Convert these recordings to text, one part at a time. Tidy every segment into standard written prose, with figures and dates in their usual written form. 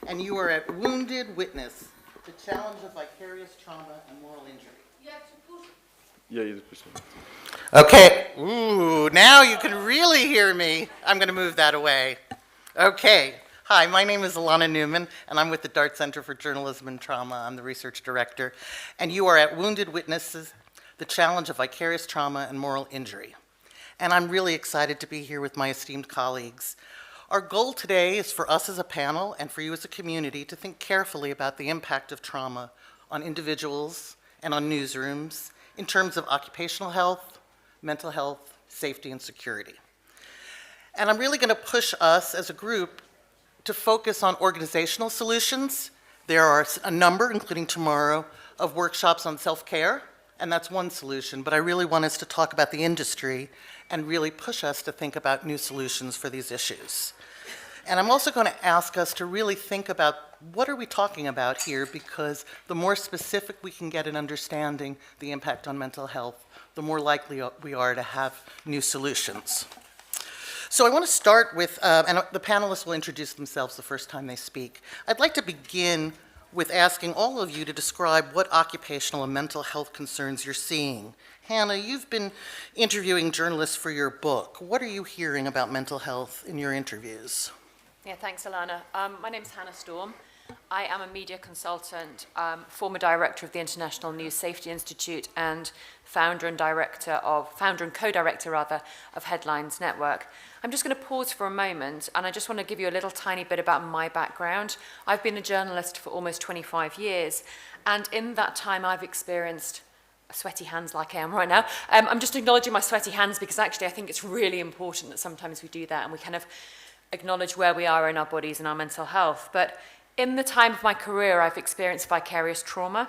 and you are at Wounded Witness, the challenge of vicarious trauma and moral injury. Yeah, you just push it. Okay, ooh, now you can really hear me. I'm going to move that away. Okay, hi, my name is Elana Newman, and I'm with the Dart Center for Journalism and Trauma. I'm the research director, and you are at Wounded Witnesses, the challenge of vicarious trauma and moral injury. And I'm really excited to be here with my esteemed colleagues. Our goal today is for us as a panel and for you as a community to think carefully about the impact of trauma on individuals and on newsrooms in terms of occupational health, mental health, safety, and security. And I'm really going to push us as a group to focus on organizational solutions. There are a number, including tomorrow, of workshops on self-care, and that's one solution, but I really want us to talk about the industry and really push us to think about new solutions for these issues. And I'm also going to ask us to really think about what are we talking about here, because the more specific we can get in understanding the impact on mental health, the more likely we are to have new solutions. So I want to start with, and the panelists will introduce themselves the first time they speak. I'd like to begin with asking all of you to describe what occupational and mental health concerns you're seeing. Hannah, you've been interviewing journalists for your book. What are you hearing about mental health in your interviews? Yeah, thanks, Elana. My name's Hannah Storm. I am a media consultant, former director of the International News Safety Institute, and founder and co-director of Headlines Network. I'm just going to pause for a moment, and I just want to give you a little tiny bit about my background. I've been a journalist for almost 25 years, and in that time I've experienced sweaty hands like I am right now. I'm just acknowledging my sweaty hands because actually I think it's really important that sometimes we do that and we kind of acknowledge where we are in our bodies and our mental health. But in the time of my career, I've experienced vicarious trauma,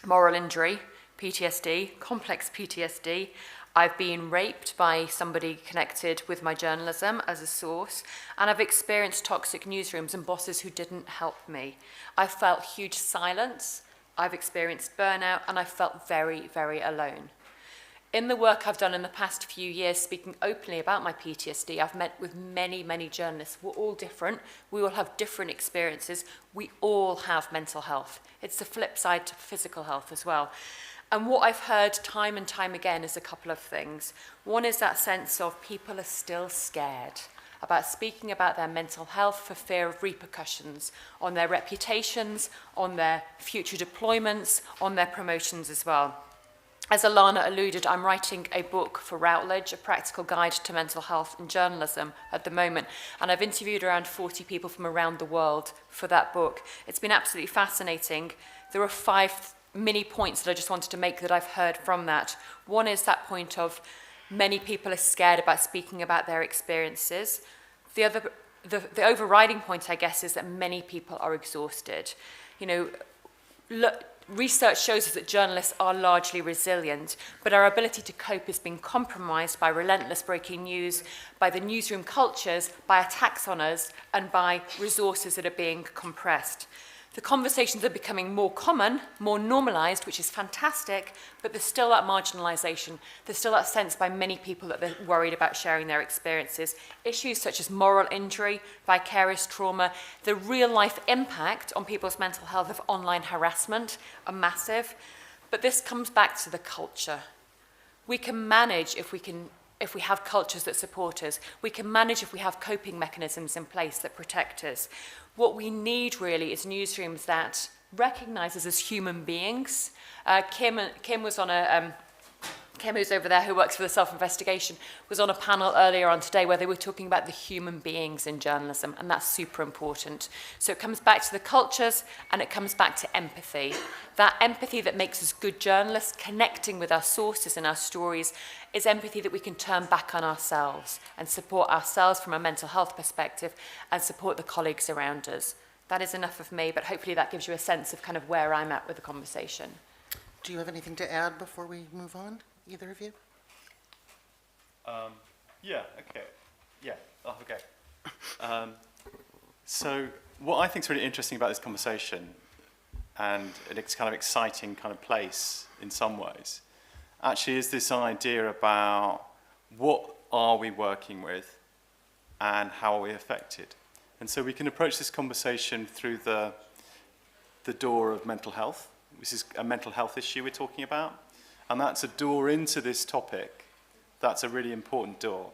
moral injury, PTSD, complex PTSD. I've been raped by somebody connected with my journalism as a source, and I've experienced toxic newsrooms and bosses who didn't help me. I felt huge silence, I've experienced burnout, and I felt very, very alone. In the work I've done in the past few years, speaking openly about my PTSD, I've met with many, many journalists. We're all different. We all have different experiences. We all have mental health. It's the flip side to physical health as well. And what I've heard time and time again is a couple of things. One is that sense of people are still scared about speaking about their mental health for fear of repercussions on their reputations, on their future deployments, on their promotions as well. As Elana alluded, I'm writing a book for Routledge, a practical guide to mental health and journalism at the moment, and I've interviewed around 40 people from around the world for that book. It's been absolutely fascinating. There are 5 mini points that I just wanted to make that I've heard from that. One is that point of many people are scared about speaking about their experiences. The overriding point, I guess, is that many people are exhausted. You know, research shows us that journalists are largely resilient, but our ability to cope is being compromised by relentless breaking news, by the newsroom cultures, by attacks on us, and by resources that are being compressed. The conversations are becoming more common, more normalized, which is fantastic, but there's still that marginalization. There's still that sense by many people that they're worried about sharing their experiences. Issues such as moral injury, vicarious trauma, the real-life impact on people's mental health of online harassment are massive. But this comes back to the culture. We can manage if we have cultures that support us. We can manage if we have coping mechanisms in place that protect us. What we need really is newsrooms that recognize us as human beings. Kim was on Kim, who's over there, who works for the Self-Investigation, was on a panel earlier on today where they were talking about the human beings in journalism, and that's super important. So it comes back to the cultures, and it comes back to empathy. That empathy that makes us good journalists, connecting with our sources and our stories, is empathy that we can turn back on ourselves and support ourselves from a mental health perspective and support the colleagues around us. That is enough of me, but hopefully that gives you a sense of kind of where I'm at with the conversation. Do you have anything to add before we move on, either of you? So what I think is really interesting about this conversation, and it's kind of exciting kind of place in some ways, actually is this idea about what are we working with and how are we affected. And so we can approach this conversation through the door of mental health. This is a mental health issue we're talking about. And that's a door into this topic. That's a really important door.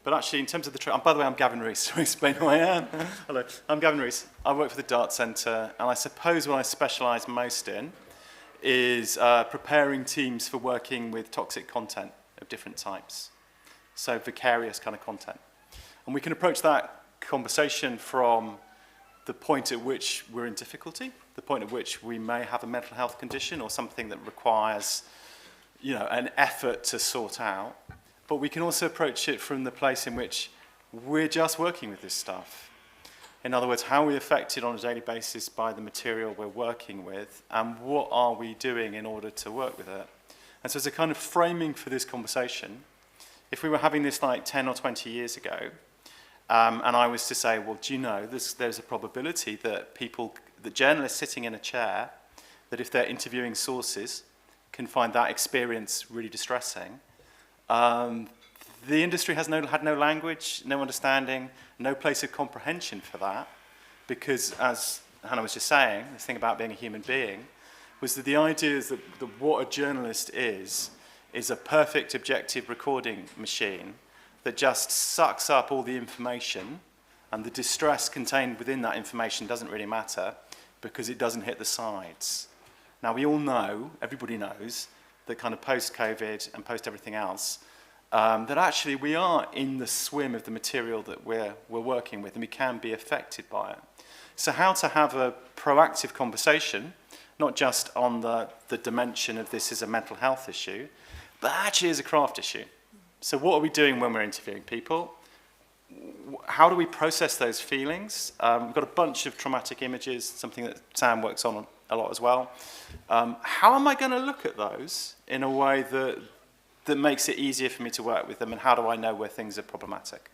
But actually, in terms of the... by the way, I'm Gavin Rees, to explain who I am. Hello, I'm Gavin Rees. I work for the Dart Centre, and I suppose what I specialise most in is preparing teams for working with toxic content of different types. So vicarious kind of content. And we can approach that conversation from the point at which we're in difficulty, the point at which we may have a mental health condition or something that requires, an effort to sort out. But we can also approach it from the place in which we're just working with this stuff. In other words, how are we affected on a daily basis by the material we're working with, and what are we doing in order to work with it? And so as a kind of framing for this conversation, if we were having this like 10 or 20 years ago, and I was to say, well, do you know, there's a probability that the journalists sitting in a chair, that if they're interviewing sources, can find that experience really distressing. The industry had no language, no understanding, no place of comprehension for that, because as Hannah was just saying, this thing about being a human being, was that the idea is that what a journalist is a perfect objective recording machine that just sucks up all the information, and the distress contained within that information doesn't really matter because it doesn't hit the sides. Now, we all know, everybody knows, that kind of post-COVID and post-everything else, that actually we are in the swim of the material that we're working with, and we can be affected by it. So how to have a proactive conversation, not just on the dimension of this is a mental health issue, but actually as a craft issue. So what are we doing when we're interviewing people? How do we process those feelings? We've got a bunch of traumatic images, something that Sam works on a lot as well. How am I going to look at those in a way that makes it easier for me to work with them, and how do I know where things are problematic?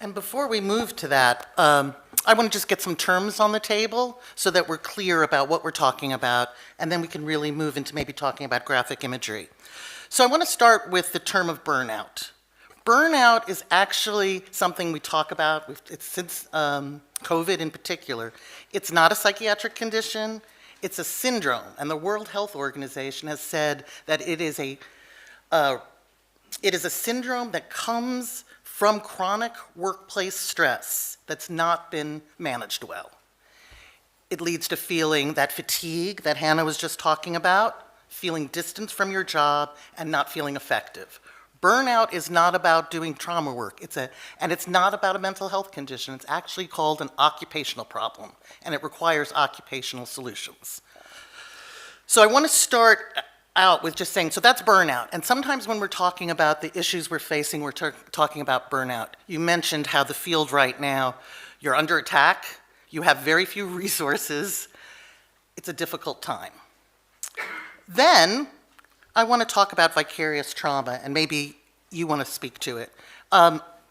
And before we move to that, I want to just get some terms on the table so that we're clear about what we're talking about, and then we can really move into maybe talking about graphic imagery. So I want to start with the term of burnout. Burnout is actually something we talk about, it's since COVID in particular. It's not a psychiatric condition, it's a syndrome, and the World Health Organization has said that it is a syndrome that comes from chronic workplace stress that's not been managed well. It leads to feeling that fatigue that Hannah was just talking about, feeling distance from your job, and not feeling effective. Burnout is not about doing trauma work, and it's not about a mental health condition. It's actually called an occupational problem, and it requires occupational solutions. So I want to start out with just saying, so that's burnout. And sometimes when we're talking about the issues we're facing, we're talking about burnout. You mentioned how the field right now, you're under attack, you have very few resources, it's a difficult time. Then, I want to talk about vicarious trauma, and maybe you want to speak to it.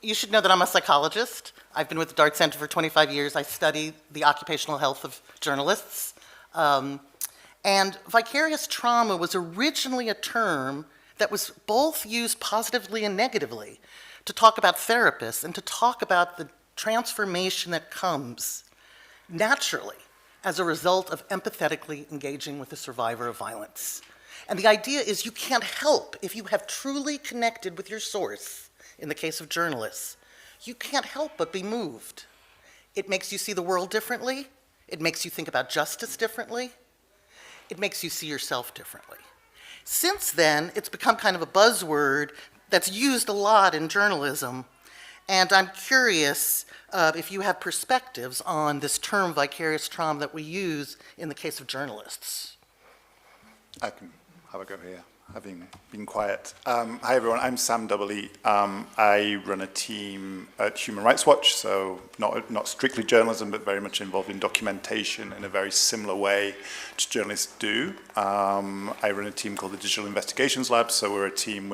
You should know that I'm a psychologist. I've been with the Dart Center for 25 years. I study the occupational health of journalists. And vicarious trauma was originally a term that was both used positively and negatively to talk about therapists and to talk about the transformation that comes naturally as a result of empathetically engaging with the survivor of violence. And the idea is you can't help, if you have truly connected with your source, in the case of journalists, you can't help but be moved. It makes you see the world differently. It makes you think about justice differently. It makes you see yourself differently. Since then, it's become kind of a buzzword that's used a lot in journalism, and I'm curious if you have perspectives on this term vicarious trauma that we use in the case of journalists. I can have a go here, having been quiet. Hi everyone, I'm Sam Dubberley. I run a team at Human Rights Watch, so not strictly journalism, but very much involved in documentation in a very similar way to journalists do. I run a team called the Digital Investigations Lab, so we're a team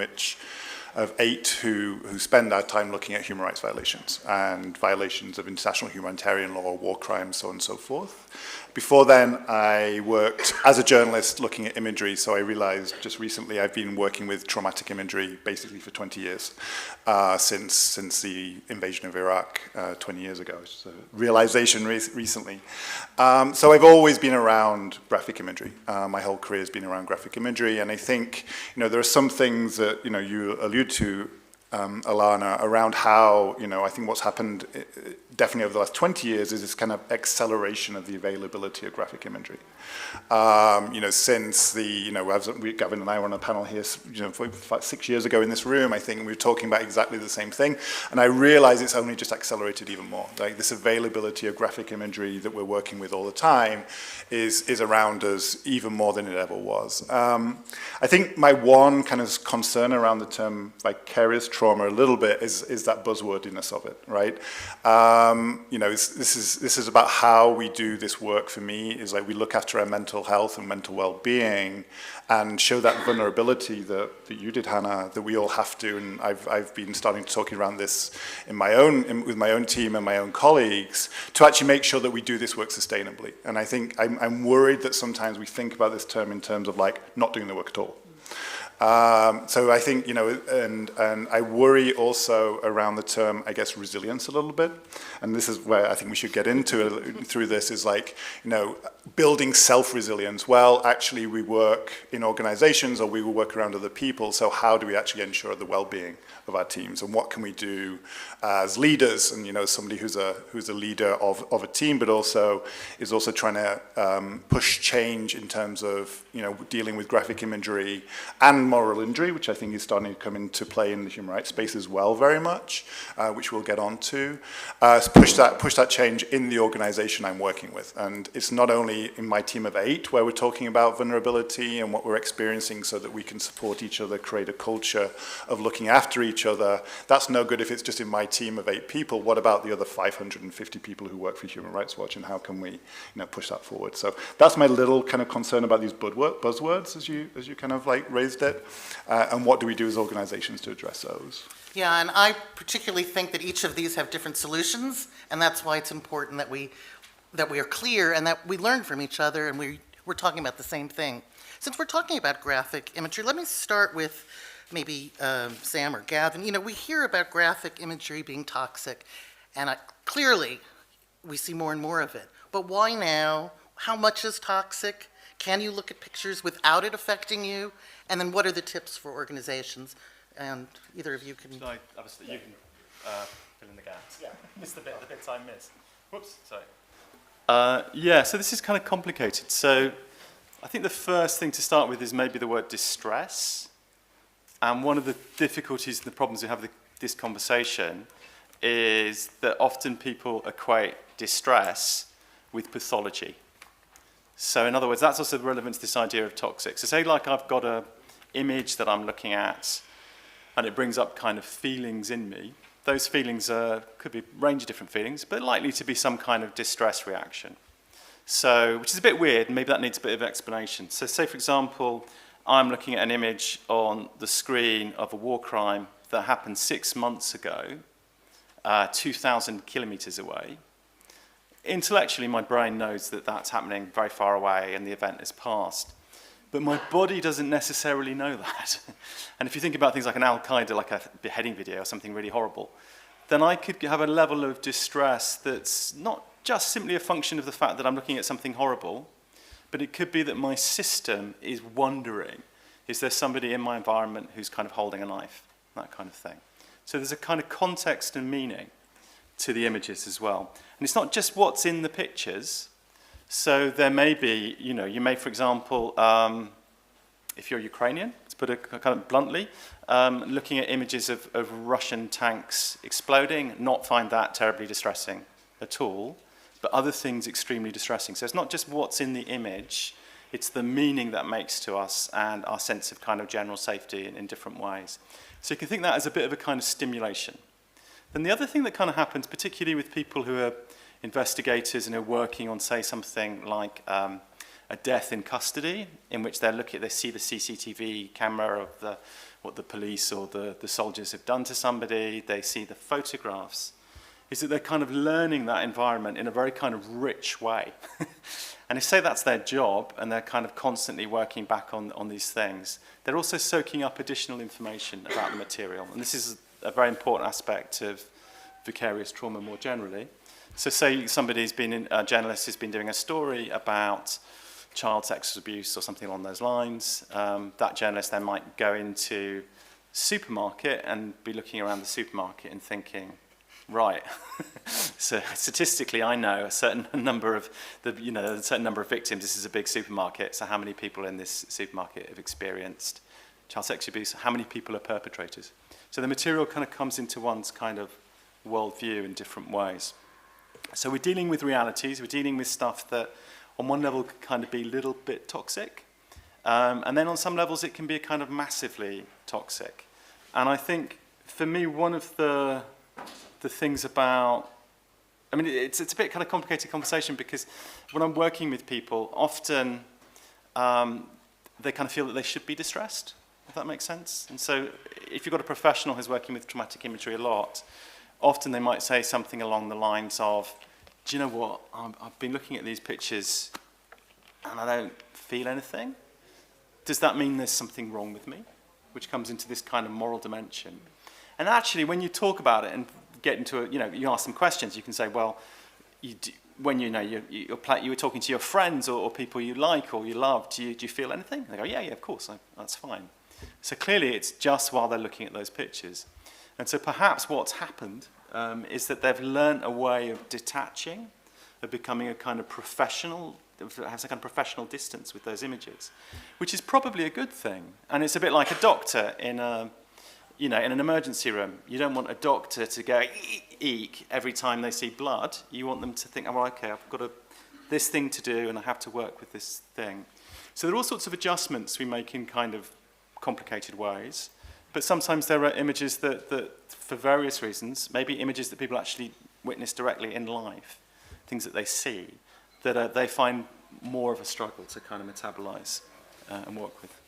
of 8 who spend our time looking at human rights violations and violations of international humanitarian law, war crimes, so on and so forth. Before then, I worked as a journalist looking at imagery, so I realized just recently I've been working with traumatic imagery basically for 20 years, since the invasion of Iraq 20 years ago. It's a realization recently. So I've always been around graphic imagery. My whole career has been around graphic imagery, and I think there are some things that you allude to, Elana, around how, I think what's happened definitely over the last 20 years is this kind of acceleration of the availability of graphic imagery. Since Gavin and I were on a panel here, 6 years ago in this room, I think we were talking about exactly the same thing, and I realize it's only just accelerated even more. Like this availability of graphic imagery that we're working with all the time is around us even more than it ever was. I think my one kind of concern around the term vicarious trauma a little bit is that buzzwordiness of it, right? This is about how we do this work. For me, is like we look after our mental health and mental well-being, and show that vulnerability that you did, Hannah, that we all have to. And I've been starting to talk around this with my own team and my own colleagues to actually make sure that we do this work sustainably. And I think I'm worried that sometimes we think about this term in terms of not doing the work at all. So I think, and I worry also around the term, I guess, resilience a little bit. And this is where I think we should get into through this is building self-resilience. Well, actually we work in organizations or we will work around other people. So how do we actually ensure the well-being of our teams? And what can we do as leaders? And, somebody who's a leader of a team, but is also trying to push change in terms of, dealing with graphic imagery and moral injury, which I think is starting to come into play in the human rights space as well very much, which we'll get on to. Push that change in the organization I'm working with. And it's not only in my team of 8 where we're talking about vulnerability and what we're experiencing so that we can support each other, create a culture of looking after each other. That's no good if it's just in my team of 8 people. What about the other 550 people who work for Human Rights Watch, and how can we push that forward? So that's my little kind of concern about these buzzwords as you kind of raised it. And what do we do as organizations to address those? Yeah, and I particularly think that each of these have different solutions, and that's why it's important that we are clear and that we learn from each other, and we're talking about the same thing. Since we're talking about graphic imagery, let me start with maybe Sam or Gavin. We hear about graphic imagery being toxic, and clearly we see more and more of it. But why now? How much is toxic? Can you look at pictures without it affecting you? And then what are the tips for organizations? And either of you can... Obviously, you can fill in the gaps. Yeah. Missed the bits I missed. Whoops, sorry. So this is kind of complicated. So I think the first thing to start with is maybe the word distress. And one of the difficulties and the problems we have with this conversation is that often people equate distress with pathology. So in other words, that's also relevant to this idea of toxic. So say I've got an image that I'm looking at, and it brings up kind of feelings in me. Those feelings could be a range of different feelings, but likely to be some kind of distress reaction. So, which is a bit weird, and maybe that needs a bit of explanation. So say, for example, I'm looking at an image on the screen of a war crime that happened 6 months ago, 2,000 kilometers away. Intellectually, my brain knows that that's happening very far away and the event is past. But my body doesn't necessarily know that. And if you think about things like an Al-Qaeda, like a beheading video or something really horrible, then I could have a level of distress that's not just simply a function of the fact that I'm looking at something horrible, but it could be that my system is wondering, is there somebody in my environment who's kind of holding a knife, that kind of thing. So there's a kind of context and meaning to the images as well. And it's not just what's in the pictures. So there may be, you may, for example, if you're Ukrainian, to put it kind of bluntly, looking at images of Russian tanks exploding, not find that terribly distressing at all, but other things extremely distressing. So it's not just what's in the image, it's the meaning that makes to us and our sense of kind of general safety in different ways. So you can think that as a bit of a kind of stimulation. Then the other thing that kind of happens, particularly with people who are investigators and are working on, say, something like a death in custody, in which they see the CCTV camera of what the police or the soldiers have done to somebody, they see the photographs, is that they're kind of learning that environment in a very kind of rich way. And if, say, that's their job, and they're kind of constantly working back on these things, they're also soaking up additional information about the material. And this is a very important aspect of vicarious trauma more generally. So say a journalist has been doing a story about child sexual abuse or something along those lines. That journalist then might go into supermarket and be looking around the supermarket and thinking, right, so statistically I know a certain number of victims. This is a big supermarket, so how many people in this supermarket have experienced child sexual abuse? How many people are perpetrators? So the material kind of comes into one's kind of worldview in different ways. So we're dealing with realities, we're dealing with stuff that on one level can kind of be a little bit toxic, and then on some levels it can be kind of massively toxic. And I think for me one of the things about, I mean, it's a bit kind of complicated conversation, because when I'm working with people, often they kind of feel that they should be distressed, if that makes sense. And so if you've got a professional who's working with traumatic imagery a lot, often they might say something along the lines of, do you know what, I've been looking at these pictures and I don't feel anything. Does that mean there's something wrong with me? Which comes into this kind of moral dimension. And actually, when you talk about it and get into you ask some questions, you can say, well, when you were talking to your friends or people you like or you love, do you feel anything? And they go, yeah, of course, that's fine. So clearly, it's just while they're looking at those pictures. And so perhaps what's happened is that they've learnt a way of detaching, of becoming a kind of professional, has a kind of professional distance with those images, which is probably a good thing. And it's a bit like a doctor in in an emergency room. You don't want a doctor to go eek every time they see blood. You want them to think, oh, okay, I've got this thing to do and I have to work with this thing. So there are all sorts of adjustments we make in kind of complicated ways. But sometimes there are images that for various reasons, maybe images that people actually witness directly in life, things that they see, that they find more of a struggle to kind of metabolize and work with.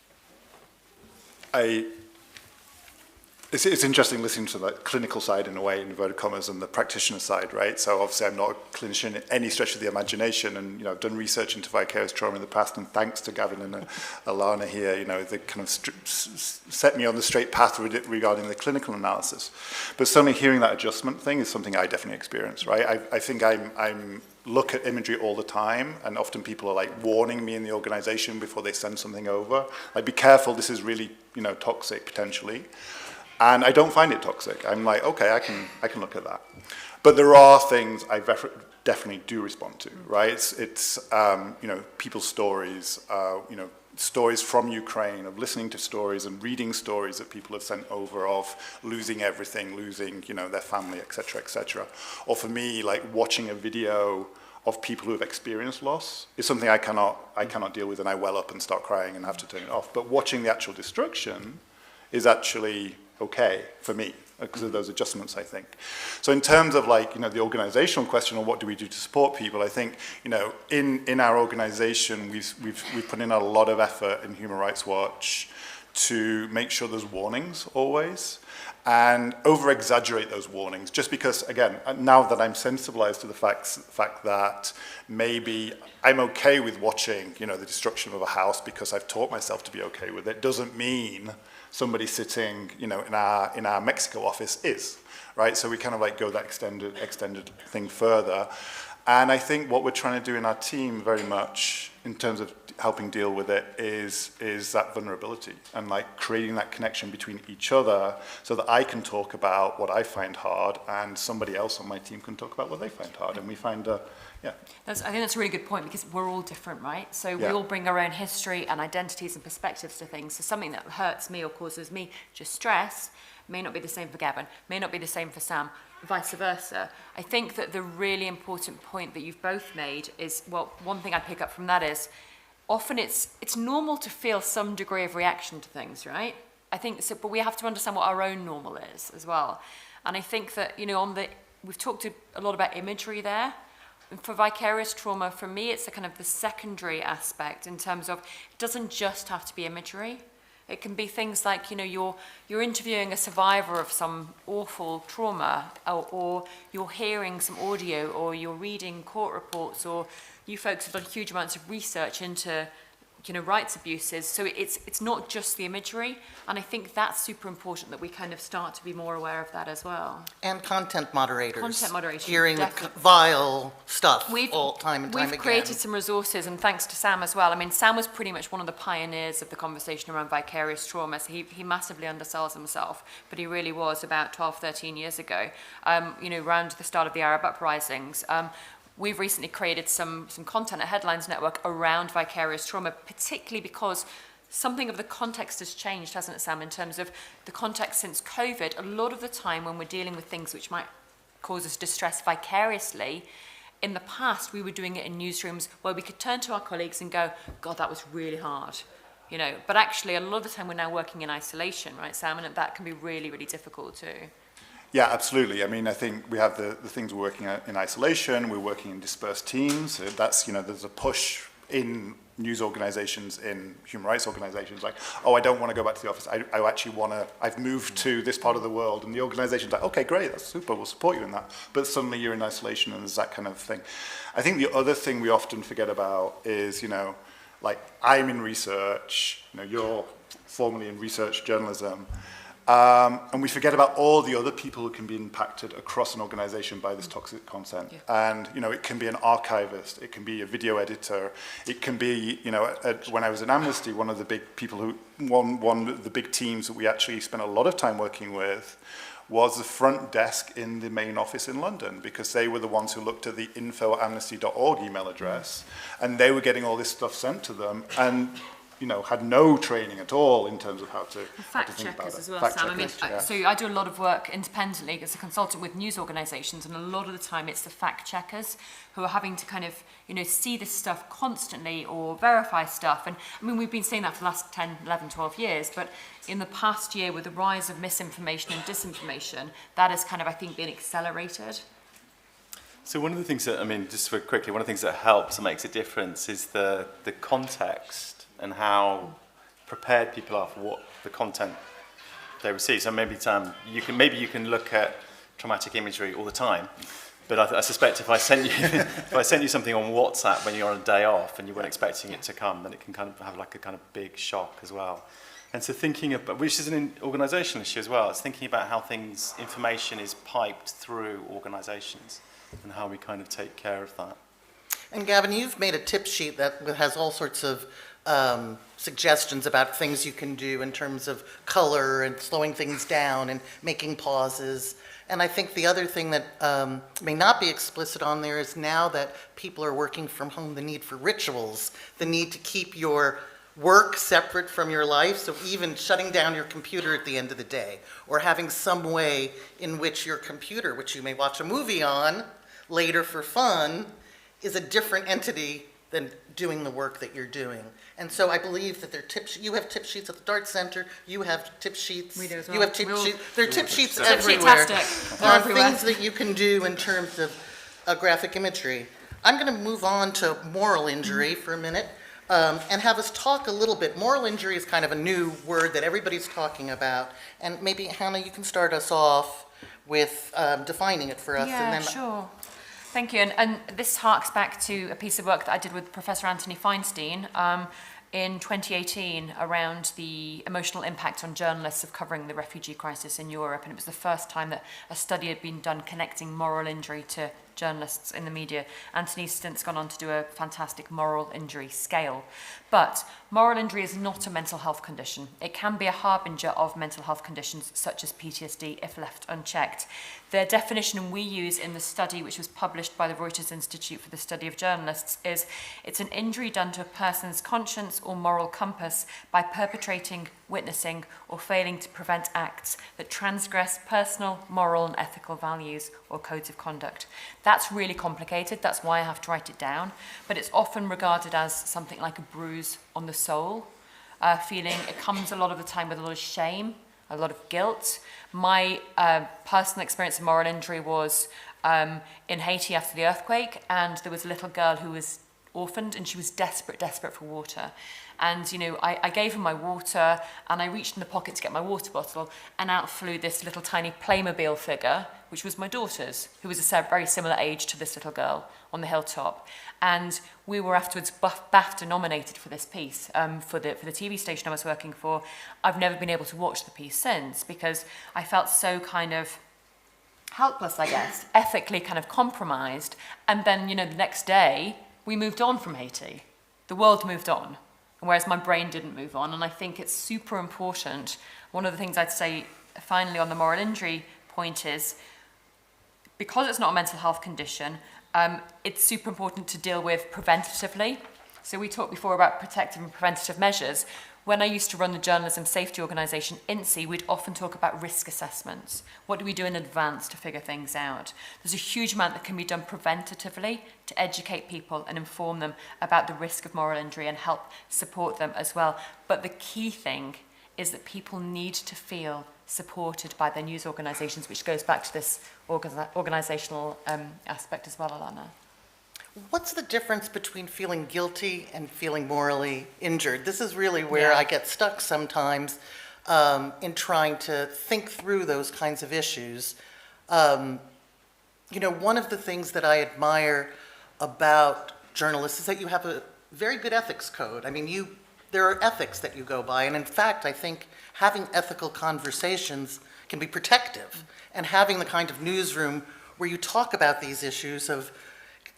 It's interesting listening to the clinical side in a way, in inverted commas, and the practitioner side, right? So obviously I'm not a clinician in any stretch of the imagination, and I've done research into vicarious trauma in the past, and thanks to Gavin and Elana here, they kind of set me on the straight path regarding the clinical analysis. But certainly hearing that adjustment thing is something I definitely experience, right? I think I'm look at imagery all the time, and often people are like warning me in the organization before they send something over, like, be careful, this is really toxic potentially. And I don't find it toxic. I'm like, okay, I can look at that. But there are things I definitely do respond to, right? It's people's stories, stories from Ukraine, of listening to stories and reading stories that people have sent over of losing everything, losing, their family, et cetera, Or for me, like watching a video of people who have experienced loss is something I cannot deal with, and I well up and start crying and have to turn it off. But watching the actual destruction is actually okay for me because of those adjustments, I think. So in terms of the organizational question on what do we do to support people, I think, in our organization, we've put in a lot of effort in Human Rights Watch to make sure there's warnings always and over-exaggerate those warnings, just because, again, now that I'm sensibilized to the fact that maybe I'm okay with watching, the destruction of a house because I've taught myself to be okay with it, doesn't mean somebody sitting, in our Mexico office is, right? So we kind of go that extended thing further. And I think what we're trying to do in our team very much in terms of helping deal with it is that vulnerability and creating that connection between each other so that I can talk about what I find hard and somebody else on my team can talk about what they find hard. And we find, I think that's a really good point, because we're all different, right? So we all bring our own history and identities and perspectives to things. So something that hurts me or causes me just stress may not be the same for Gavin, may not be the same for Sam, vice versa. I think that the really important point that you've both made is, well, one thing I pick up from that is often it's normal to feel some degree of reaction to things, right? I think so, but we have to understand what our own normal is as well. And I think that, we've talked a lot about imagery there. And for vicarious trauma, for me, it's the kind of the secondary aspect in terms of it doesn't just have to be imagery. It can be things like, you're interviewing a survivor of some awful trauma, or you're hearing some audio, or you're reading court reports, or you folks have done huge amounts of research into rights abuses. So it's not just the imagery, and I think that's super important that we kind of start to be more aware of that as well. And content moderators. Content moderation, Hearing definitely. vile stuff all time and time We've again. created some resources, and thanks to Sam as well. I mean, Sam was pretty much one of the pioneers of the conversation around vicarious trauma, so he massively undersells himself, but he really was about 12, 13 years ago, around the start of the Arab uprisings. We've recently created some content at Headlines Network around vicarious trauma, particularly because something of the context has changed, hasn't it, Sam, in terms of the context since COVID. A lot of the time when we're dealing with things which might cause us distress vicariously, in the past we were doing it in newsrooms where we could turn to our colleagues and go, God, that was really hard. But actually a lot of the time we're now working in isolation, right, Sam, and that can be really, really difficult too. Yeah, absolutely. I mean, I think we have the things we're working in isolation, we're working in dispersed teams. That's, there's a push in news organizations, in human rights organizations, like, oh, I don't want to go back to the office. I actually want to, I've moved to this part of the world. And the organization's like, okay, great, that's super, we'll support you in that. But suddenly you're in isolation and there's that kind of thing. I think the other thing we often forget about is, like, I'm in research, you're formerly in research journalism. And we forget about all the other people who can be impacted across an organization by this toxic content. Yeah. And, it can be an archivist, it can be a video editor, it can be, when I was in Amnesty, one of the big people one of the big teams that we actually spent a lot of time working with was the front desk in the main office in London, because they were the ones who looked at the info@amnesty.org email address, and they were getting all this stuff sent to them, and had no training at all in terms of how to think about it. As well, Sam. I mean, so I do a lot of work independently as a consultant with news organisations, and a lot of the time it's the fact checkers who are having to kind of, see this stuff constantly or verify stuff. And I mean, we've been saying that for the last 10, 11, 12 years, but in the past year with the rise of misinformation and disinformation, that has kind of, I think, been accelerated. So one of the things that, just very quickly, one of the things that helps and makes a difference is the context and how prepared people are for what the content they receive. So maybe you can look at traumatic imagery all the time, but I suspect if I sent you something on WhatsApp when you're on a day off and you weren't expecting it to come, then it can kind of have like a kind of big shock as well. And so thinking about, which is an organisational issue as well, it's thinking about how information is piped through organisations and how we kind of take care of that. And Gavin, you've made a tip sheet that has all sorts of suggestions about things you can do in terms of color and slowing things down and making pauses. And I think the other thing that may not be explicit on there is, now that people are working from home, the need for rituals, the need to keep your work separate from your life. So even shutting down your computer at the end of the day, or having some way in which your computer, which you may watch a movie on later for fun, is a different entity than doing the work that you're doing. And so I believe that you have tip sheets at the Dart Center, you have tip sheets. We do as well. You have tip sheets. There are tip sheets everywhere. There are things that you can do in terms of graphic imagery. I'm going to move on to moral injury for a minute, and have us talk a little bit. Moral injury is kind of a new word that everybody's talking about. And maybe, Hannah, you can start us off with defining it for us. Yeah, and then sure. Thank you. And this harks back to a piece of work that I did with Professor Anthony Feinstein in 2018 around the emotional impact on journalists of covering the refugee crisis in Europe. And it was the first time that a study had been done connecting moral injury to journalists in the media. Anthony's since gone on to do a fantastic moral injury scale. But moral injury is not a mental health condition. It can be a harbinger of mental health conditions such as PTSD if left unchecked. The definition we use in the study, which was published by the Reuters Institute for the Study of Journalists, is it's an injury done to a person's conscience or moral compass by perpetrating, witnessing, or failing to prevent acts that transgress personal, moral, and ethical values or codes of conduct. That's really complicated. That's why I have to write it down. But it's often regarded as something like a bruise on the soul. Feeling, it comes a lot of the time with a lot of shame, a lot of guilt. My personal experience of moral injury was in Haiti after the earthquake, and there was a little girl who was orphaned, and she was desperate for water. And, you know, I gave her my water, and I reached in the pocket to get my water bottle, and out flew this little tiny Playmobil figure, which was my daughter's, who was a very similar age to this little girl on the hilltop. And we were afterwards BAFTA nominated for this piece, for the TV station I was working for. I've never been able to watch the piece since, because I felt so kind of helpless, I guess, ethically kind of compromised. And then, you know, the next day, we moved on from Haiti. The world moved on, whereas my brain didn't move on. And I think it's super important. One of the things I'd say finally on the moral injury point is, because it's not a mental health condition, it's super important to deal with preventatively. So we talked before about protective and preventative measures. When I used to run the journalism safety organisation, INSEE, we'd often talk about risk assessments. What do we do in advance to figure things out? There's a huge amount that can be done preventatively to educate people and inform them about the risk of moral injury and help support them as well. But the key thing is that people need to feel supported by their news organisations, which goes back to this organisational aspect as well, Elana. What's the difference between feeling guilty and feeling morally injured? This is really where I get stuck sometimes in trying to think through those kinds of issues. You know, one of the things that I admire about journalists is that you have a very good ethics code. I mean, there are ethics that you go by, and in fact, I think having ethical conversations can be protective, and having the kind of newsroom where you talk about these issues of,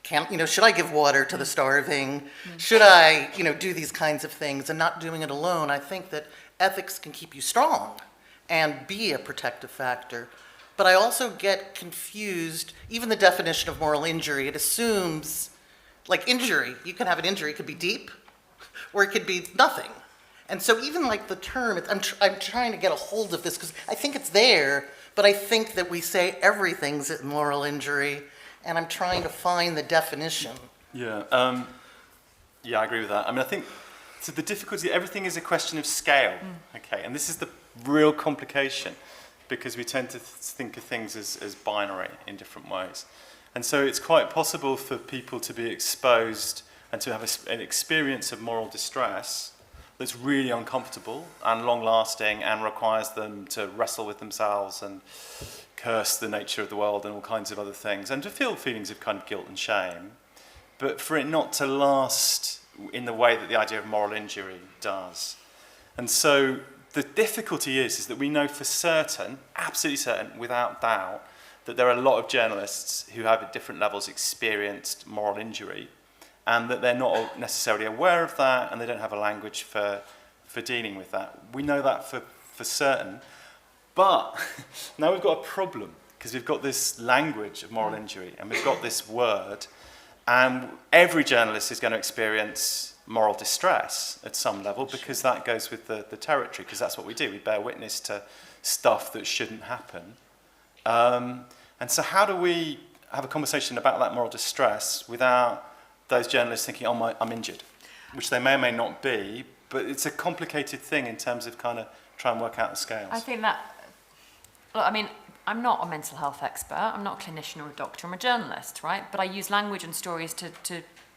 should I give water to the starving? Should I, do these kinds of things, and not doing it alone? I think that ethics can keep you strong and be a protective factor. But I also get confused, even the definition of moral injury, it assumes, like injury, you can have an injury, it could be deep, or it could be nothing. And so even like the term, I'm trying to get a hold of this, because I think it's there, but I think that we say everything's a moral injury, and I'm trying to find the definition. Yeah, I agree with that. I mean, I think, so the difficulty, everything is a question of scale, okay? And this is the real complication, because we tend to think of things as binary in different ways. And so it's quite possible for people to be exposed and to have an experience of moral distress that's really uncomfortable and long-lasting and requires them to wrestle with themselves and curse the nature of the world and all kinds of other things, and to feel feelings of kind of guilt and shame, but for it not to last in the way that the idea of moral injury does. And so the difficulty is that we know for certain, absolutely certain, without doubt, that there are a lot of journalists who have at different levels experienced moral injury, and that they're not necessarily aware of that, and they don't have a language for dealing with that. We know that for certain. But now we've got a problem, because we've got this language of moral injury, and we've got this word, and every journalist is going to experience moral distress at some level, because that goes with the territory, because that's what we do. We bear witness to stuff that shouldn't happen. And so how do we have a conversation about that moral distress without those journalists thinking, oh, I'm injured, which they may or may not be, but it's a complicated thing in terms of kind of trying to work out the scales. I think that, look, I mean, I'm not a mental health expert, I'm not a clinician or a doctor, I'm a journalist, right? But I use language and stories to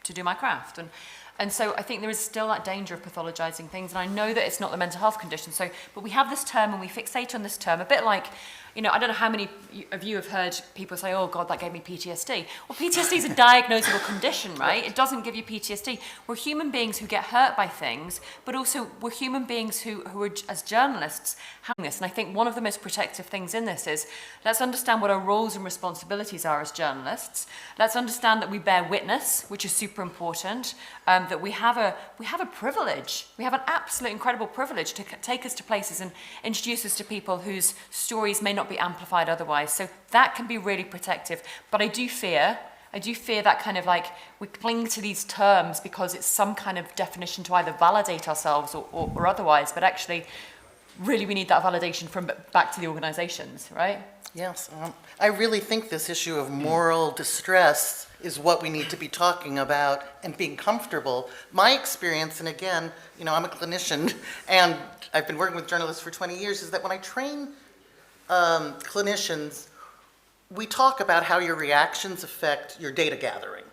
do my craft. And so I think there is still that danger of pathologizing things, and I know that it's not the mental health condition, but we have this term and we fixate on this term, a bit like, I don't know how many of you have heard people say, oh God, that gave me PTSD. Well, PTSD is a diagnosable condition, right? It doesn't give you PTSD. We're human beings who get hurt by things, but also we're human beings who are, as journalists, having this. And I think one of the most protective things in this is, let's understand what our roles and responsibilities are as journalists. Let's understand that we bear witness, which is super important, that we have a privilege. We have an absolute incredible privilege to take us to places and introduce us to people whose stories may not be amplified otherwise. So that can be really protective. But I do fear that kind of like we cling to these terms because it's some kind of definition to either validate ourselves or otherwise, but actually really we need that validation from back to the organizations, right? Yes, I really think this issue of moral distress is what we need to be talking about and being comfortable. My experience, and again, I'm a clinician and I've been working with journalists for 20 years, is that when I train clinicians, we talk about how your reactions affect your data gathering.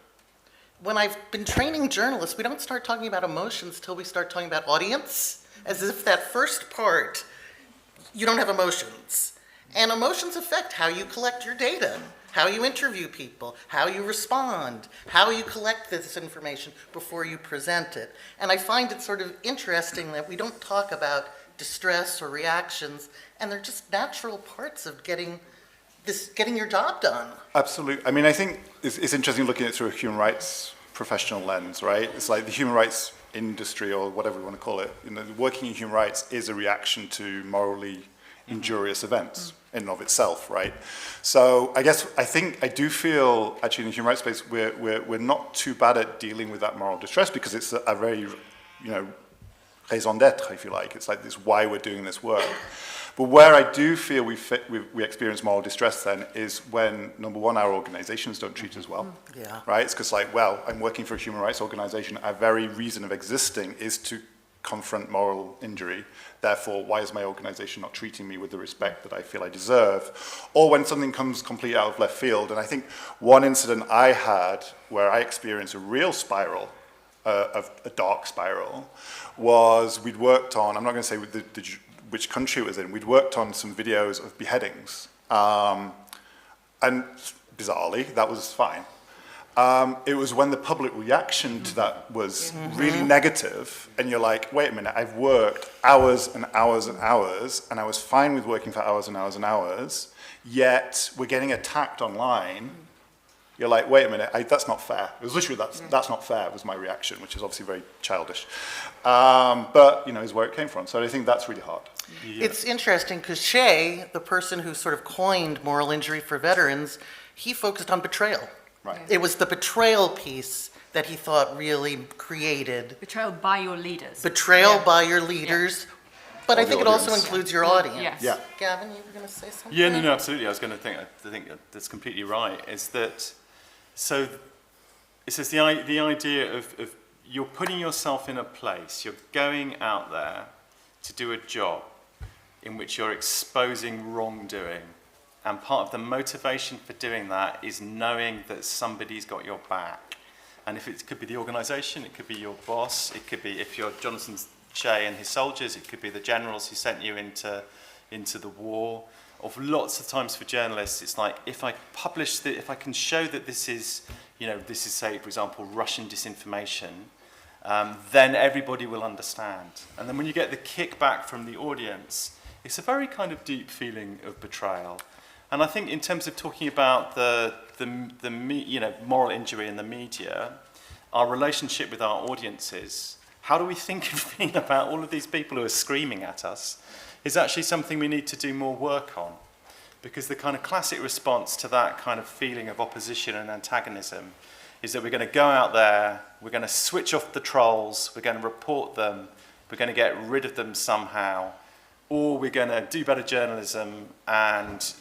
when I've been training journalists, we don't start talking about emotions till we start talking about audience, as if that first part, you don't have emotions. And emotions affect how you collect your data, how you interview people, how you respond, how you collect this information before you present it. And I find it sort of interesting that we don't talk about distress or reactions, and they're just natural parts of getting your job done. Absolutely. I mean, I think it's interesting looking at it through a human rights professional lens, right? It's like the human rights industry, or whatever we want to call it, working in human rights is a reaction to morally injurious events in and of itself, right? So I do feel actually in the human rights space we're not too bad at dealing with that moral distress, because it's a very, raison d'être, if you like. It's like this why we're doing this work. But where I do feel we experience moral distress then is when, number one, our organizations don't treat us well. Yeah. Right? It's because I'm working for a human rights organization. Our very reason of existing is to confront moral injury. Therefore, why is my organization not treating me with the respect that I feel I deserve? Or when something comes completely out of left field. And I think one incident I had where I experienced a real spiral, of a dark spiral, was we'd worked on, I'm not going to say which country it was in, we'd worked on some videos of beheadings. And bizarrely, that was fine. It was when the public reaction to that was really negative, and you're like, wait a minute, I've worked hours and hours and hours, and I was fine with working for hours and hours and hours, yet we're getting attacked online. You're like, wait a minute, that's not fair. It was literally, that's not fair, was my reaction, which is obviously very childish. But, is where it came from. So I think that's really hard. Yeah. It's interesting because Shay, the person who sort of coined moral injury for veterans, he focused on betrayal. Right. It was the betrayal piece that he thought really created. Betrayal by your leaders. Betrayal by your leaders. Yeah. But Or I think the it also audience. includes your audience. Yes. Yeah. Gavin, you were going to say something? Yeah, no, absolutely. I think that's completely right. Is that, so it says the idea of you're putting yourself in a place, you're going out there to do a job in which you're exposing wrongdoing. And part of the motivation for doing that is knowing that somebody's got your back. And if it could be the organization, it could be your boss, it could be, if you're Jonathan Shea and his soldiers, it could be the generals who sent you into the war. Of lots of times for journalists, it's like, if I publish if I can show that this is, say, for example, Russian disinformation, then everybody will understand. And then when you get the kickback from the audience, it's a very kind of deep feeling of betrayal. And I think in terms of talking about the moral injury in the media, our relationship with our audiences, how do we think and feel about all of these people who are screaming at us, is actually something we need to do more work on. Because the kind of classic response to that kind of feeling of opposition and antagonism is that we're going to go out there, we're going to switch off the trolls, we're going to report them, we're going to get rid of them somehow, or we're going to do better journalism and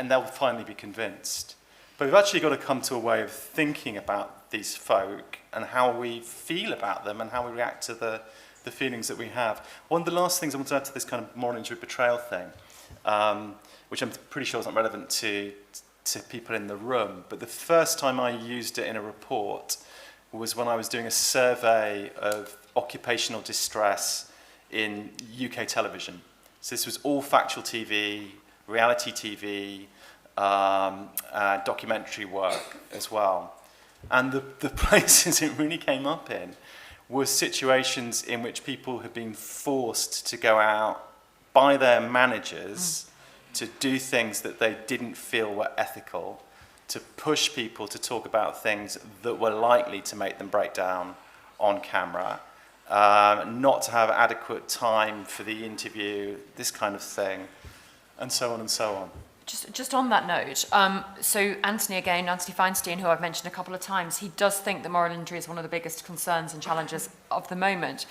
they'll finally be convinced. But we've actually got to come to a way of thinking about these folk and how we feel about them and how we react to the feelings that we have. One of the last things I want to add to this kind of moral injury betrayal thing, which I'm pretty sure is not relevant to people in the room, but the first time I used it in a report was when I was doing a survey of occupational distress in UK television. So this was all factual TV, reality TV, documentary work as well. And the places it really came up in were situations in which people had been forced to go out by their managers to do things that they didn't feel were ethical, to push people to talk about things that were likely to make them break down on camera, not to have adequate time for the interview, this kind of thing, and so on and so on. Just on that note, so Anthony Feinstein, who I've mentioned a couple of times, he does think that moral injury is one of the biggest concerns and challenges of the moment.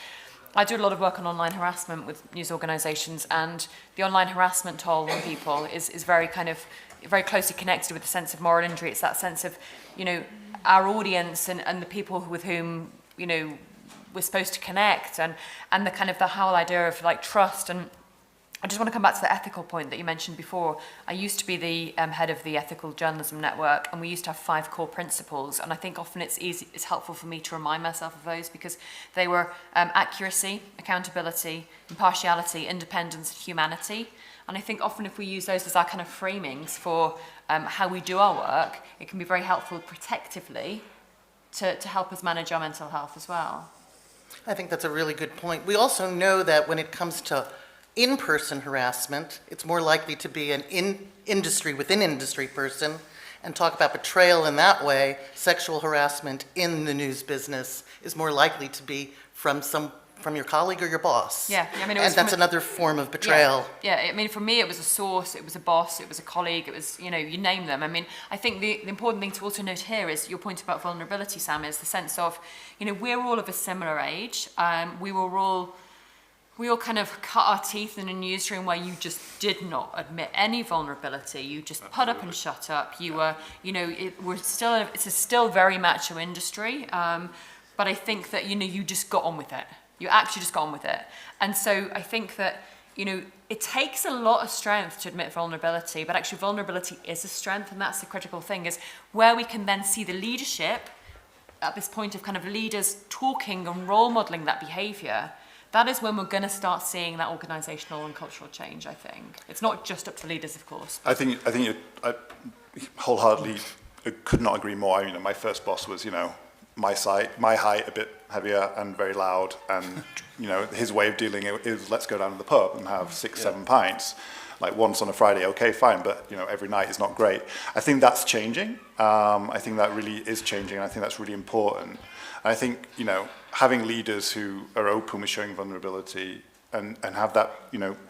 I do a lot of work on online harassment with news organisations, and the online harassment toll on people is very closely connected with the sense of moral injury. It's that sense of, our audience and the people with whom, we're supposed to connect, and the kind of the whole idea of like trust and I just want to come back to the ethical point that you mentioned before. I used to be the head of the Ethical Journalism Network, and we used to have 5 core principles. And I think often it's helpful for me to remind myself of those, because they were accuracy, accountability, impartiality, independence, and humanity. And I think often if we use those as our kind of framings for how we do our work, it can be very helpful protectively to help us manage our mental health as well. I think that's a really good point. We also know that when it comes to in-person harassment, it's more likely to be an within industry person, and talk about betrayal in that way. Sexual harassment in the news business is more likely to be from your colleague or your boss. Yeah, I mean, and that's another form of betrayal. Yeah, I mean, for me, it was a source, it was a boss, it was a colleague, it was, you name them. I mean, I think the important thing to also note here is your point about vulnerability, Sam, is the sense of, we're all of a similar age. We all kind of cut our teeth in a newsroom where you just did not admit any vulnerability. You just put up and shut up. You were, it's a still very macho industry, but I think that, you just got on with it. You actually just got on with it. And so I think that, it takes a lot of strength to admit vulnerability, but actually vulnerability is a strength, and that's the critical thing, is where we can then see the leadership at this point of kind of leaders talking and role modeling that behavior. That is when we're going to start seeing that organisational and cultural change, I think. It's not just up to leaders, of course. I wholeheartedly could not agree more. My first boss was, my height, a bit heavier and very loud, and, his way of dealing it is, let's go down to the pub and have 6-7 pints. Like once on a Friday, okay, fine, but every night is not great. I think that's changing. I think that really is changing, and I think that's really important. And I think, having leaders who are open with showing vulnerability and have that,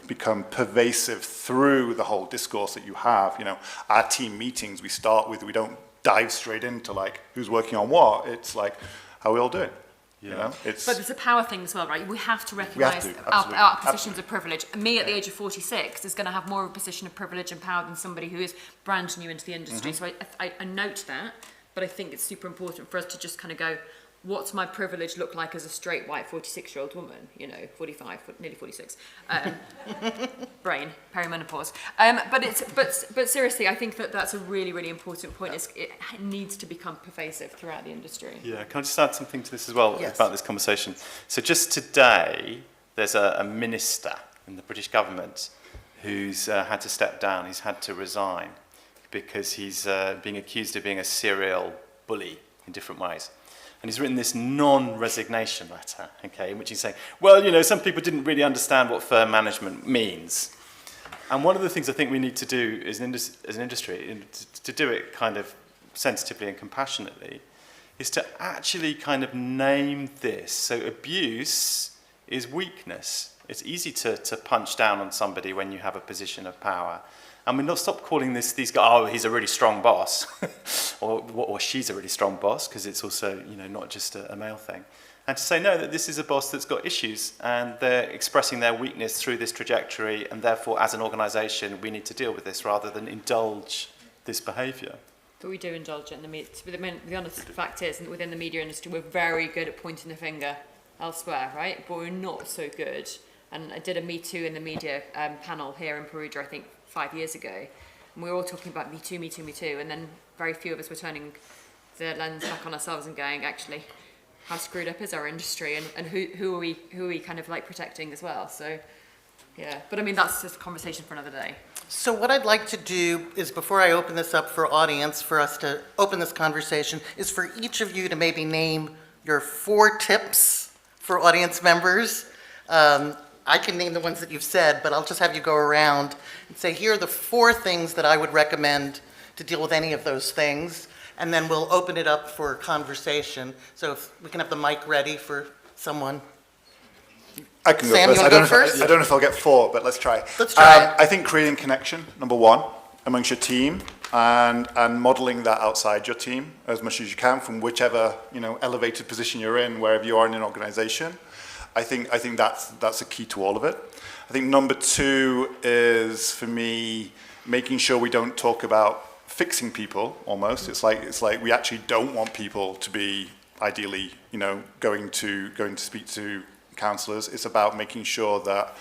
become pervasive through the whole discourse that you have. Our team meetings, we don't dive straight into like who's working on what. It's like, how are we all doing? Yeah. But there's a power thing as well, right? We have to recognise our positions of privilege. Me at the age of 46 is going to have more of a position of privilege and power than somebody who is brand new into the industry. So I note that, but I think it's super important for us to just kind of go, what's my privilege look like as a straight white 46-year-old woman, 45, nearly 46, brain, perimenopause. But seriously, I think that's a really, really important point. It needs to become pervasive throughout the industry. Yeah, can I just add something to this as well? Yes. About this conversation? So just today, there's a minister in the British government who's had to step down. He's had to resign because he's being accused of being a serial bully in different ways. And he's written this non-resignation letter, okay, in which he's saying, well, some people didn't really understand what firm management means. And one of the things I think we need to do as an industry, to do it kind of sensitively and compassionately, is to actually kind of name this. So abuse is weakness. It's easy to punch down on somebody when you have a position of power. And we not stop calling these guys, he's a really strong boss, or she's a really strong boss, because it's also, not just a male thing. And to say, no, that this is a boss that's got issues, and they're expressing their weakness through this trajectory, and therefore, as an organisation, we need to deal with this rather than indulge this behaviour. But we do indulge it in the media. The honest fact is, that within the media industry, we're very good at pointing the finger elsewhere, right? But we're not so good. And I did a Me Too in the media panel here in Perugia, I think, 5 years ago, and we were all talking about Me Too, Me Too, Me Too, and then very few of us were turning the lens back on ourselves and going, actually, how screwed up is our industry, and who are we kind of like protecting as well? So, yeah. But I mean, that's just a conversation for another day. So what I'd like to do is, before I open this up for audience, for us to open this conversation, is for each of you to maybe name your 4 tips for audience members. I can name the ones that you've said, but I'll just have you go around and say, here are the 4 things that I would recommend to deal with any of those things, and then we'll open it up for conversation. So if we can have the mic ready for someone. I can go Sam, first. you want to go first? I don't know if I'll get 4, but let's try. Let's try. I think creating connection, number 1, amongst your team, and modeling that outside your team as much as you can from whichever elevated position you're in, wherever you are in an organisation. I think that's a key to all of it. I think number 2 is, for me, making sure we don't talk about fixing people. Almost, it's like we actually don't want people to be ideally, going to speak to counsellors. It's about making sure that,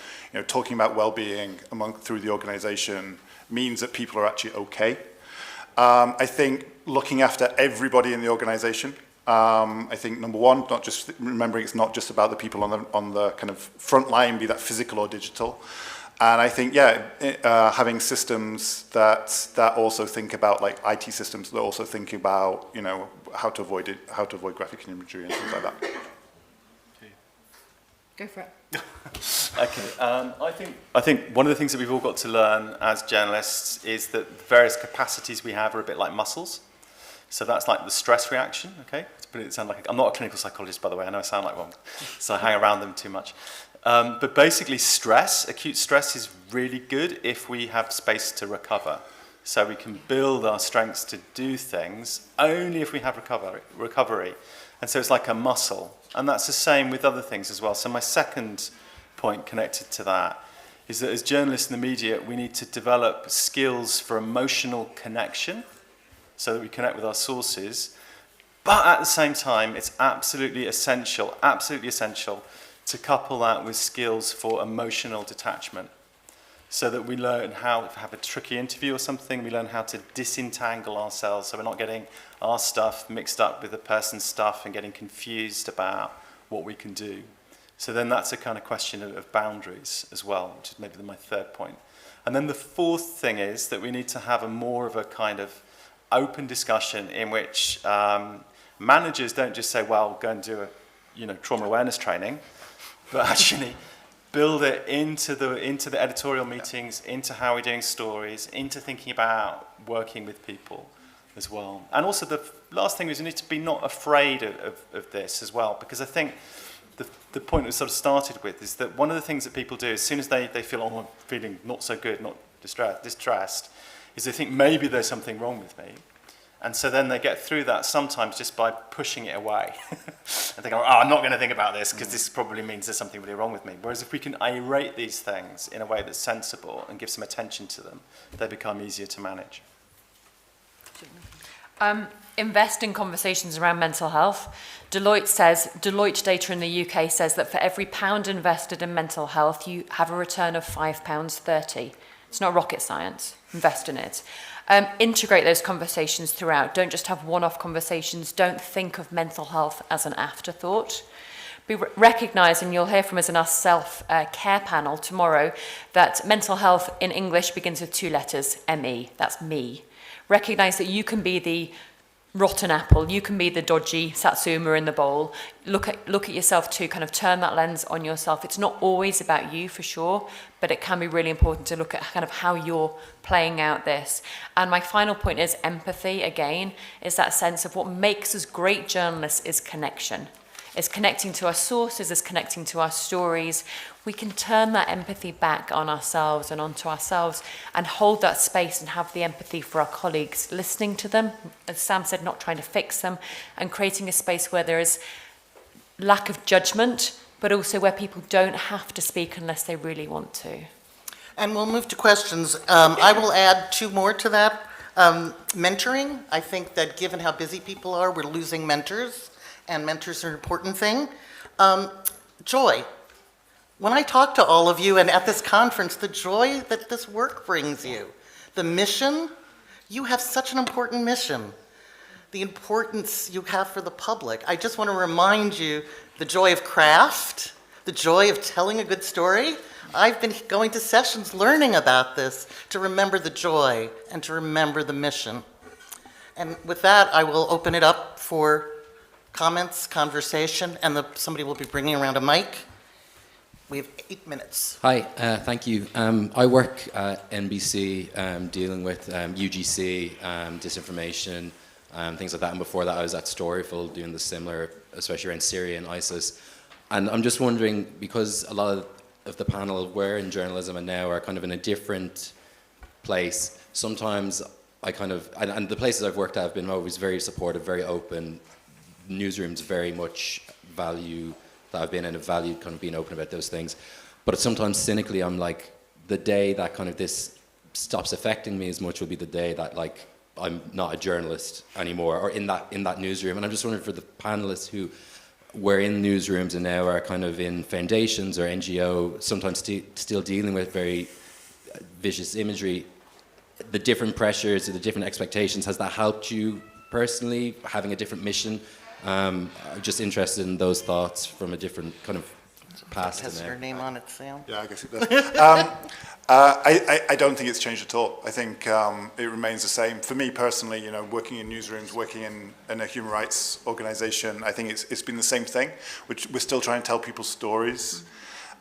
talking about well-being through the organisation means that people are actually okay. I think looking after everybody in the organisation. I think number one, not just remembering it's not just about the people on the kind of front line, be that physical or digital. And I think, having systems that also think about, like IT systems that also think about, how to avoid graphic imagery and things like that. Go for it. Okay, I think one of the things that we've all got to learn as journalists is that the various capacities we have are a bit like muscles. So that's like the stress reaction, okay? I'm not a clinical psychologist, by the way. I know I sound like one, so I hang around them too much. But basically acute stress is really good if we have space to recover. So we can build our strengths to do things only if we have recovery. And so it's like a muscle. And that's the same with other things as well. So my second point connected to that is that as journalists in the media, we need to develop skills for emotional connection so that we connect with our sources. But at the same time, it's absolutely essential to couple that with skills for emotional detachment so that we learn how, if we have a tricky interview or something, we learn how to disentangle ourselves so we're not getting our stuff mixed up with the person's stuff and getting confused about what we can do. So then that's a kind of question of boundaries as well, which is maybe my third point. And then the fourth thing is that we need to have more of a kind of open discussion in which managers don't just say, well, go and do a trauma awareness training, but actually build it into the editorial meetings, into how we're doing stories, into thinking about working with people as well. And also the last thing is we need to be not afraid of this as well, because I think the point we sort of started with is that one of the things that people do as soon as they feel, I'm feeling not so good, not distressed, is they think maybe there's something wrong with me. And so then they get through that sometimes just by pushing it away. And they go, I'm not going to think about this because this probably means there's something really wrong with me. Whereas if we can irate these things in a way that's sensible and give some attention to them, they become easier to manage. Invest in conversations around mental health. Deloitte data in the UK says that for every £1 invested in mental health, you have a return of £5.30. It's not rocket science. Invest in it. Integrate those conversations throughout. Don't just have one-off conversations. Don't think of mental health as an afterthought. Recognise, and you'll hear from us in our self-care panel tomorrow, that mental health in English begins with 2 letters, M-E. That's me. Recognise that you can be the rotten apple, you can be the dodgy satsuma in the bowl. Look at yourself too, kind of turn that lens on yourself. It's not always about you for sure, but it can be really important to look at kind of how you're playing out this. And my final point is empathy, again, is that sense of what makes us great journalists is connection. It's connecting to our sources, it's connecting to our stories. We can turn that empathy back on ourselves and onto ourselves and hold that space and have the empathy for our colleagues, listening to them, as Sam said, not trying to fix them, and creating a space where there is lack of judgment, but also where people don't have to speak unless they really want to. And we'll move to questions. I will add 2 more to that. Mentoring. I think that given how busy people are, we're losing mentors, and mentors are an important thing. Joy. When I talk to all of you and at this conference, the joy that this work brings you, the mission, you have such an important mission. The importance you have for the public. I just want to remind you the joy of craft, the joy of telling a good story. I've been going to sessions learning about this to remember the joy and to remember the mission. And with that, I will open it up for comments, conversation, and somebody will be bringing around a mic. We have 8 minutes. Hi, thank you. I work at NBC dealing with UGC, disinformation, things like that. And before that, I was at Storyful doing the similar, especially around Syria and ISIS. And I'm just wondering, because a lot of the panel were in journalism and now are kind of in a different place, sometimes I kind of, and the places I've worked at have been always very supportive, very open. Newsrooms very much value that I've been in, have valued kind of being open about those things. But sometimes cynically, I'm like, the day that kind of this stops affecting me as much will be the day that like I'm not a journalist anymore, or in that newsroom. And I'm just wondering for the panelists who were in newsrooms and now are kind of in foundations or NGO, sometimes still dealing with very vicious imagery, the different pressures or the different expectations, has that helped you personally, having a different mission? I'm just interested in those thoughts from a different kind of past. Has your name on it, Sam? Yeah, I guess it does. I don't think it's changed at all. I think it remains the same. For me personally, you know, working in newsrooms, working in a human rights organization, I think it's been the same thing, which we're still trying to tell people's stories.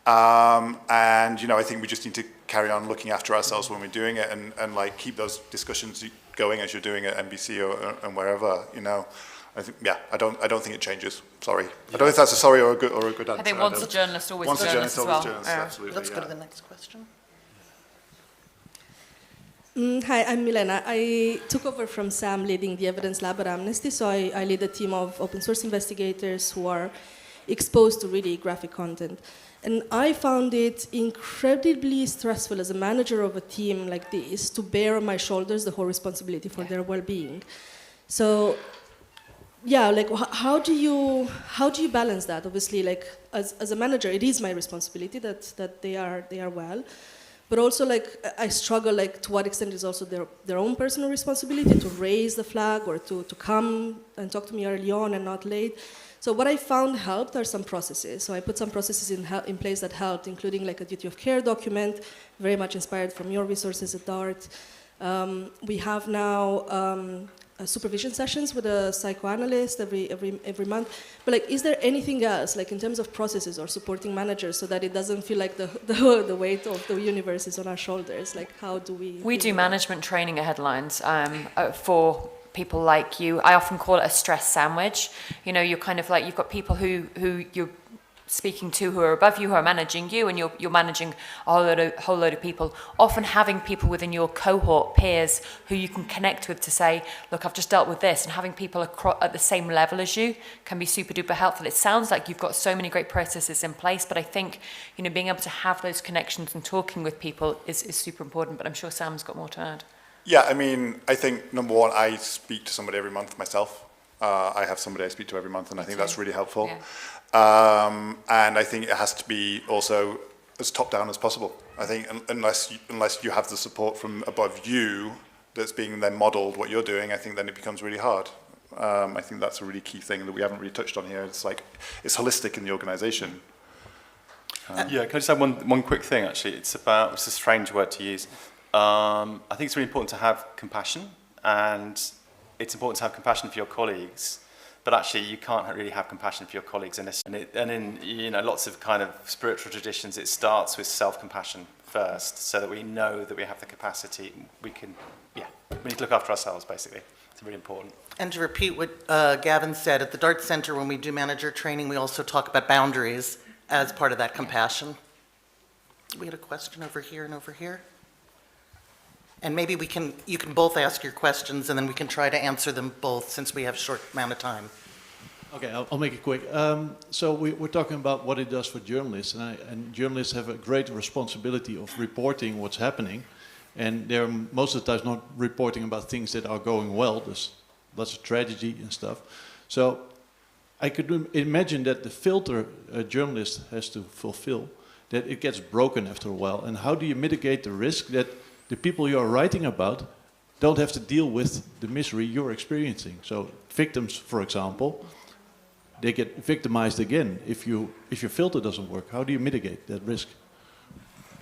And, you know, I think we just need to carry on looking after ourselves when we're doing it and like keep those discussions going as you're doing at NBC and wherever, you know. I think, yeah, I don't think it changes. Sorry. I don't know if that's a sorry or a good answer. I think once a journalist, always Once a journalist as well. always a journalist, absolutely. Let's go yeah. to the next question. Hi, I'm Milena. I took over from Sam leading the Evidence Lab at Amnesty, so I lead a team of open source investigators who are exposed to really graphic content. And I found it incredibly stressful as a manager of a team like this to bear on my shoulders the whole responsibility for their well-being. So, yeah, like how do you balance that? Obviously, like as a manager, it is my responsibility that they are well. But also, like, I struggle, like, to what extent is also their own personal responsibility to raise the flag or to come and talk to me early on and not late. So what I found helped are some processes. So I put some processes in place that helped, including, like, a duty of care document, very much inspired from your resources at DART. We have now supervision sessions with a psychoanalyst every month. But like, is there anything else, like in terms of processes or supporting managers, so that it doesn't feel like the weight of the universe is on our shoulders? Like, how do we? We do management training at Headlines for people like you. I often call it a stress sandwich. You know, you're kind of like, you've got people who you're speaking to who are above you, who are managing you, and you're managing a whole load of people. Often having people within your cohort, peers, who you can connect with to say, look, I've just dealt with this, and having people at the same level as you can be super duper helpful. It sounds like you've got so many great processes in place, but I think, you know, being able to have those connections and talking with people is super important, but I'm sure Sam's got more to add. Yeah, I mean, I think, number one, I speak to somebody every month myself. I have somebody I speak to every month, and I think that's really helpful. Yeah. And I think it has to be also as top-down as possible. I think unless you have the support from above you that's being then modelled what you're doing, I think then it becomes really hard. I think that's a really key thing that we haven't really touched on here. It's like, it's holistic in the organisation. Yeah, can I just add one quick thing, actually? It's a strange word to use. I think it's really important to have compassion, and it's important to have compassion for your colleagues, but actually you can't really have compassion for your colleagues unless, and in, you know, lots of kind of spiritual traditions, it starts with self-compassion first, so that we know that we have the capacity, we need to look after ourselves, basically. It's really important. And to repeat what Gavin said, at the DART Center, when we do manager training, we also talk about boundaries as part of that compassion. We had a question over here and over here. And maybe you can both ask your questions, and then we can try to answer them both, since we have a short amount of time. Okay, I'll make it quick. So we're talking about what it does for journalists, and journalists have a great responsibility of reporting what's happening, and they're most of the time not reporting about things that are going well. There's lots of tragedy and stuff. So I could imagine that the filter a journalist has to fulfill, that it gets broken after a while. And how do you mitigate the risk that the people you're writing about don't have to deal with the misery you're experiencing? So victims, for example, they get victimized again if your filter doesn't work. How do you mitigate that risk?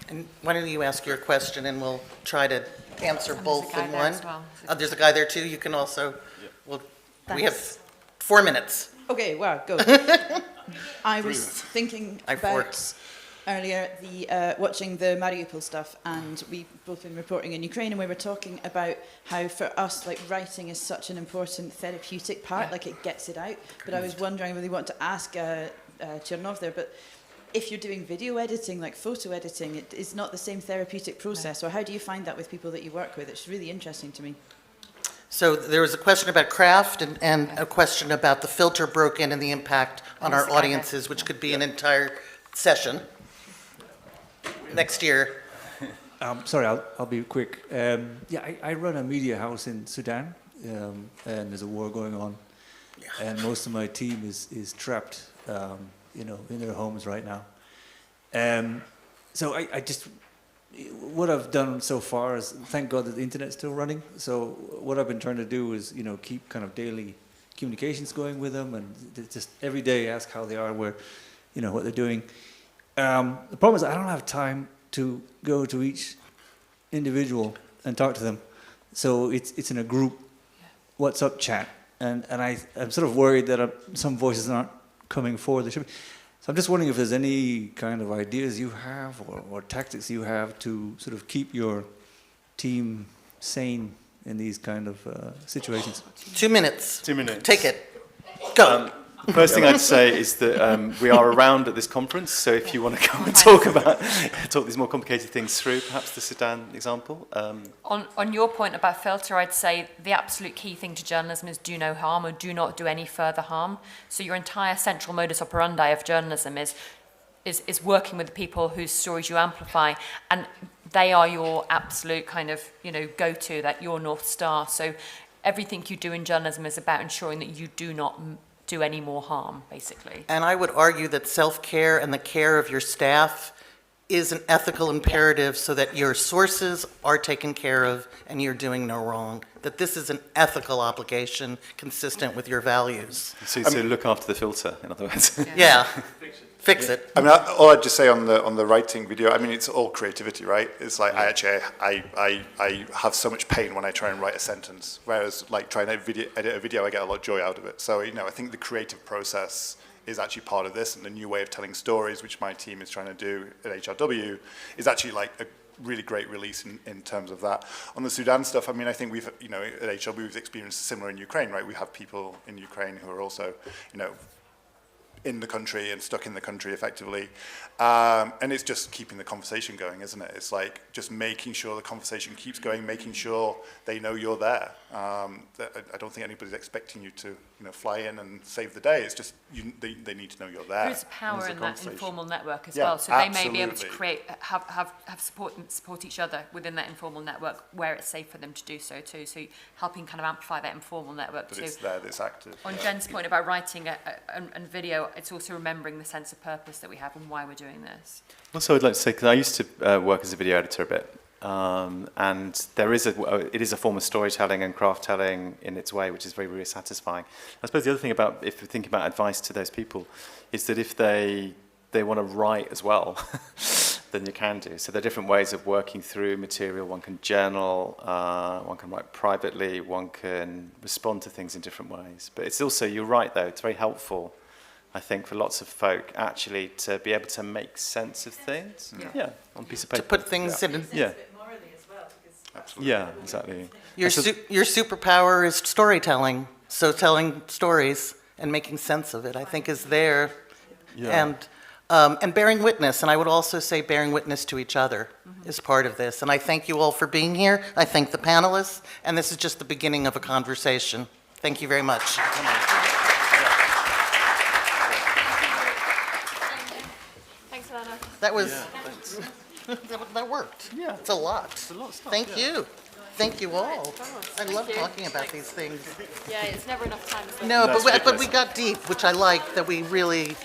And why don't you ask your question, and we'll try to answer both in one. Well. There's a guy there too. You can also. Well, we have 4 minutes. Okay, wow, go. I was thinking about earlier watching the Mariupol stuff, and we've both been reporting in Ukraine, and we were talking about how for us, like, writing is such an important therapeutic part, like it gets it out. But I was wondering, I really want to ask Chernov there, but if you're doing video editing, like photo editing, it is not the same therapeutic process. Or how do you find that with people that you work with? It's really interesting to me. So there was a question about craft and a question about the filter broken and the impact on our audiences, which could be an entire session next year. Sorry, I'll be quick. I run a media house in Sudan, and there's a war going on, and most of my team is trapped in their homes right now. So I just, what I've done so far is, thank God that the internet's still running. So what I've been trying to do is, keep kind of daily communications going with them, and just every day ask how they are, what they're doing. The problem is I don't have time to go to each individual and talk to them. So it's in a group WhatsApp chat, and I'm sort of worried that some voices aren't coming forward. They should be. So I'm just wondering if there's any kind of ideas you have or tactics you have to sort of keep your team sane in these kind of situations. 2 minutes. 2 minutes. Take it. Go. First thing I'd say is that we are around at this conference, so if you want to come and talk these more complicated things through, perhaps the Sudan example. On your point about filter, I'd say the absolute key thing to journalism is do no harm, or do not do any further harm. So your entire central modus operandi of journalism is working with the people whose stories you amplify, and they are your absolute kind of go-to, that your North Star. So everything you do in journalism is about ensuring that you do not do any more harm, basically. And I would argue that self-care and the care of your staff is an ethical imperative so that your sources are taken care of and you're doing no wrong. That this is an ethical obligation consistent with your values. So look after the filter, in other words. Yeah. Fix it. I mean, all I'd just say on the writing video, I mean, it's all creativity, right? It's like, I have so much pain when I try and write a sentence, whereas like trying to edit a video, I get a lot of joy out of it. So, I think the creative process is actually part of this, and the new way of telling stories, which my team is trying to do at HRW, is actually like a really great release in terms of that. On the Sudan stuff, I mean, I think we've, at HRW, we've experienced similar in Ukraine, right? We have people in Ukraine who are also, in the country and stuck in the country effectively. And it's just keeping the conversation going, isn't it? It's like just making sure the conversation keeps going, making sure they know you're there. I don't think anybody's expecting you to fly in and save the day. It's just they need to know you're there. There's power in that informal network as well. So they may be able to have support each other within that informal network where it's safe for them to do so too. So helping kind of amplify that informal network too. But it's there, it's active. On Jen's point about writing and video, it's also remembering the sense of purpose that we have and why we're doing this. Also, I'd like to say, because I used to work as a video editor a bit, and it is a form of storytelling and craft telling in its way, which is very, very satisfying. I suppose the other thing about, if you think about advice to those people, is that if they want to write as well, then you can do. So there are different ways of working through material. One can journal, one can write privately, one can respond to things in different ways. But it's also, you're right though, it's very helpful, I think, for lots of folk actually to be able to make sense of things. Yeah, on a piece of paper. To put things in. Yeah. Yeah, exactly. Your superpower is storytelling. So telling stories and making sense of it, I think, is there. Yeah. And bearing witness. And I would also say bearing witness to each other is part of this. And I thank you all for being here. I thank the panelists. And this is just the beginning of a conversation. Thank you very much. Thanks, Elana. That was, Yeah, that worked. Yeah. It's a lot. It's a lot of stuff. Thank you. Thank you all. I love you. talking about these things. Yeah, it's never enough time. No, but we got deep, which I like, that we really